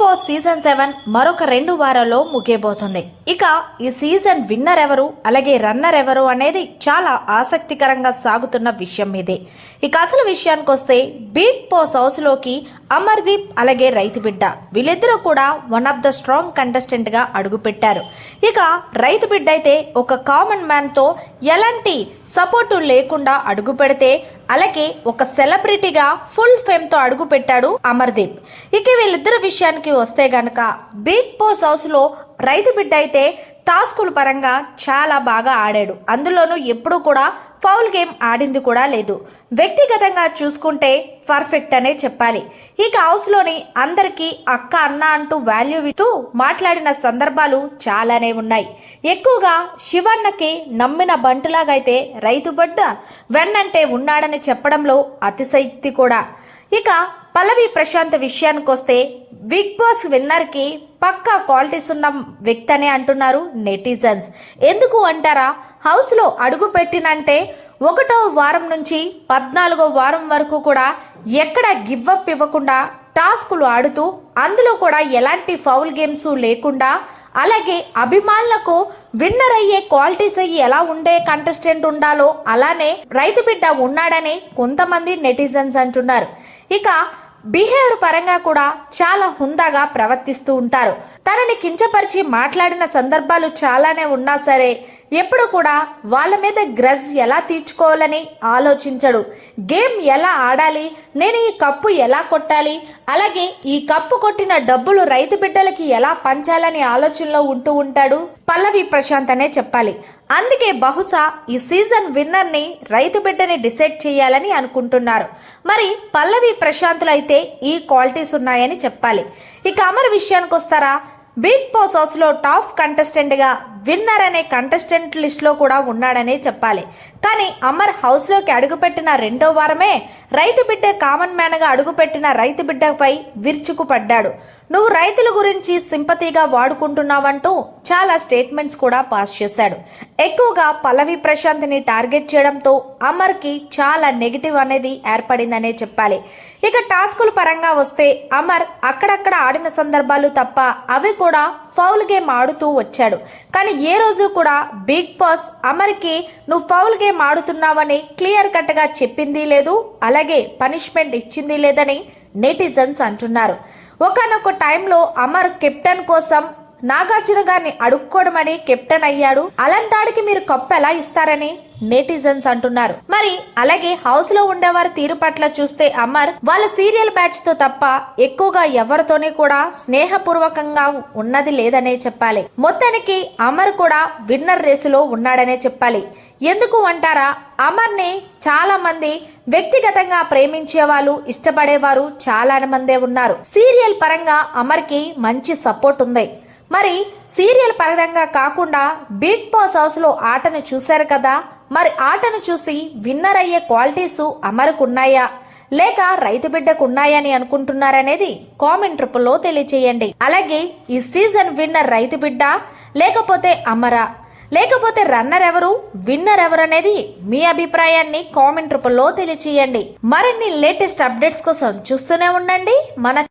Boss season 7 మరొక 2 వారాల్లో ముగియబోతుంది. ఇక ఈ సీజన్ విన్నర్ ఎవరు అలాగే రన్నర్ ఎవరు అనేది చాలా ఆసక్తికరంగా సాగుతున్న విషయం ఇదే. ఇక అసలు విషయానికి వస్తే బిగ్ బాస్ హౌస్ లోకి అమర్దీప్ అలాగే రైతు బిడ్డ వీళ్ళిద్దరూ కూడా one of the strong contestant గా అడుగు పెట్టారు. ఇక రైతు బిడ్డ అయితే ఒక కామన్ మ్యాన్ తో ఎలాంటి సపోర్టు లేకుండా అడుగు పెడితే అలాగే ఒక సెలబ్రిటీగా ఫుల్ ఫేమ్ తో అడుగు పెట్టాడు అమర్దీప్. ఇక వీళ్ళిద్దరు విషయానికి వస్తే గనక బిగ్ బాస్ హౌస్ లో రైతు బిడ్డ అయితే టాస్కుల పరంగా చాలా బాగా ఆడాడు. అందులోనూ ఎప్పుడు కూడా ఫౌల్ గేమ్ ఆడింది కూడా లేదు. వ్యక్తిగతంగా చూసుకుంటే పర్ఫెక్ట్ అనే చెప్పాలి. ఇక హౌస్లోని అందరికీ అక్క అన్న అంటూ వాల్యూ ఇస్తూ మాట్లాడిన సందర్భాలు చాలానే ఉన్నాయి. ఎక్కువగా శివన్నకి నమ్మిన బంటులాగైతే రైతు బిడ్డ వెన్నంటే ఉన్నాడని చెప్పడంలో అతిశక్తి కూడా. ఇక పల్లవి ప్రశాంత్ విషయానికి వస్తే బిగ్ బాస్ విన్నర్కి పక్కా క్వాలిటీస్ ఉన్న వ్యక్తి అనే అంటున్నారు నెటిజన్స్. ఎందుకు అంటారా, హౌస్లో అడుగు పెట్టినంటే 1వ వారం నుంచి 14వ వారం వరకు కూడా ఎక్కడ గివ్అప్ ఇవ్వకుండా టాస్కులు ఆడుతూ అందులో కూడా ఎలాంటి ఫౌల్ గేమ్స్ లేకుండా అలాగే అభిమానులకు విన్నర్ అయ్యే క్వాలిటీస్ అయ్యి ఎలా ఉండే కంటెస్టెంట్ ఉండాలో అలానే రైతు బిడ్డ ఉన్నాడని కొంతమంది నెటిజన్స్ అంటున్నారు. ఇక బిహేవియర్ పరంగా కూడా చాలా హుందాగా ప్రవర్తిస్తూ ఉంటారు. తనని కించపరిచి మాట్లాడిన సందర్భాలు చాలానే ఉన్నా సరే ఎప్పుడు కూడా వాళ్ళ మీద గ్రజ్ ఎలా తీర్చుకోవాలని ఆలోచించడు. గేమ్ ఎలా ఆడాలి, నేను ఈ కప్పు ఎలా కొట్టాలి, అలాగే ఈ కప్పు కొట్టిన డబ్బులు రైతు బిడ్డలకి ఎలా పంచాలని ఆలోచనలో ఉంటూ ఉంటాడు పల్లవి ప్రశాంత్ అనే చెప్పాలి. అందుకే బహుశా ఈ సీజన్ విన్నర్ని రైతు బిడ్డని డిసైడ్ చేయాలని అనుకుంటున్నారు. మరి పల్లవి ప్రశాంత్లో అయితే ఈ క్వాలిటీస్ ఉన్నాయని చెప్పాలి. ఇక అమర్ విషయానికి వస్తారా, బిగ్ బాస్ హౌస్ లో టాప్ కంటెస్టెంట్ గా విన్నర్ అనే కంటెస్టెంట్ లిస్ట్ లో కూడా ఉన్నాడనే చెప్పాలి. కానీ అమర్ హౌస్ లోకి అడుగుపెట్టిన 2వ వారమే రైతు బిడ్డ కామన్ మ్యాన్ గా అడుగుపెట్టిన రైతు బిడ్డపై విరుచుకు పడ్డాడు. నువ్వు రైతుల గురించి సింపతిగా వాడుకుంటున్నావంటూ చాలా స్టేట్మెంట్స్ కూడా పాస్ చేశాడు. ఎక్కువగా పల్లవి ప్రశాంత్ని టార్గెట్ చేయడంతో అమర్కి చాలా నెగిటివ్ అనేది ఏర్పడిందనే చెప్పాలి. ఇక టాస్కుల పరంగా వస్తే అమర్ అక్కడక్కడ ఆడిన సందర్భాలు తప్ప అవి కూడా ఫౌల్ గేమ్ ఆడుతూ వచ్చాడు. కానీ ఏ రోజు కూడా బిగ్ బాస్ అమర్కి నువ్వు ఫౌల్ గేమ్ ఆడుతున్నావని క్లియర్ కట్ గా చెప్పింది లేదు, అలాగే పనిష్మెంట్ ఇచ్చింది లేదని నెటిజన్స్ అంటున్నారు. ఒకనొక టైంలో అమర్ కెప్టెన్ కోసం నాగార్జున గారిని అడుక్కోవడమని కెప్టెన్ అయ్యాడు. అలాంటాడికి మీరు కప్పు ఎలా ఇస్తారని నెటిజన్స్ అంటున్నారు. మరి అలాగే హౌస్ లో ఉండేవారి తీరు పట్ల చూస్తే అమర్ వాళ్ళ సీరియల్ బ్యాచ్ తో తప్ప ఎక్కువగా ఎవరితోనే కూడా స్నేహపూర్వకంగా ఉన్నది లేదనే చెప్పాలి. మొత్తానికి అమర్ కూడా విన్నర్ రేసులో ఉన్నాడనే చెప్పాలి. ఎందుకు అంటారా, అమర్ని చాలా మంది వ్యక్తిగతంగా ప్రేమించే వాళ్ళు ఇష్టపడేవారు చాలా మందే ఉన్నారు. సీరియల్ పరంగా అమర్కి మంచి సపోర్ట్ ఉంది. మరి సీరియల్ పరంగా కాకుండా బిగ్ బాస్ హౌస్ లో ఆటను చూశారు కదా, మరి ఆటను చూసి విన్నర్ అయ్యే క్వాలిటీస్ అమర్కు ఉన్నాయా లేక రైతు బిడ్డకు ఉన్నాయని అనుకుంటున్నారనేది కామెంట్ రూపంలో తెలియచేయండి. అలాగే ఈ సీజన్ విన్నర్ రైతు బిడ్డ లేకపోతే అమరా లేకపోతే రన్నర్ ఎవరు విన్నర్ ఎవరు అనేది మీ అభిప్రాయాన్ని కామెంట్ రూపంలో తెలియచేయండి. మరిన్ని లేటెస్ట్ అప్డేట్స్ కోసం చూస్తూనే ఉండండి మన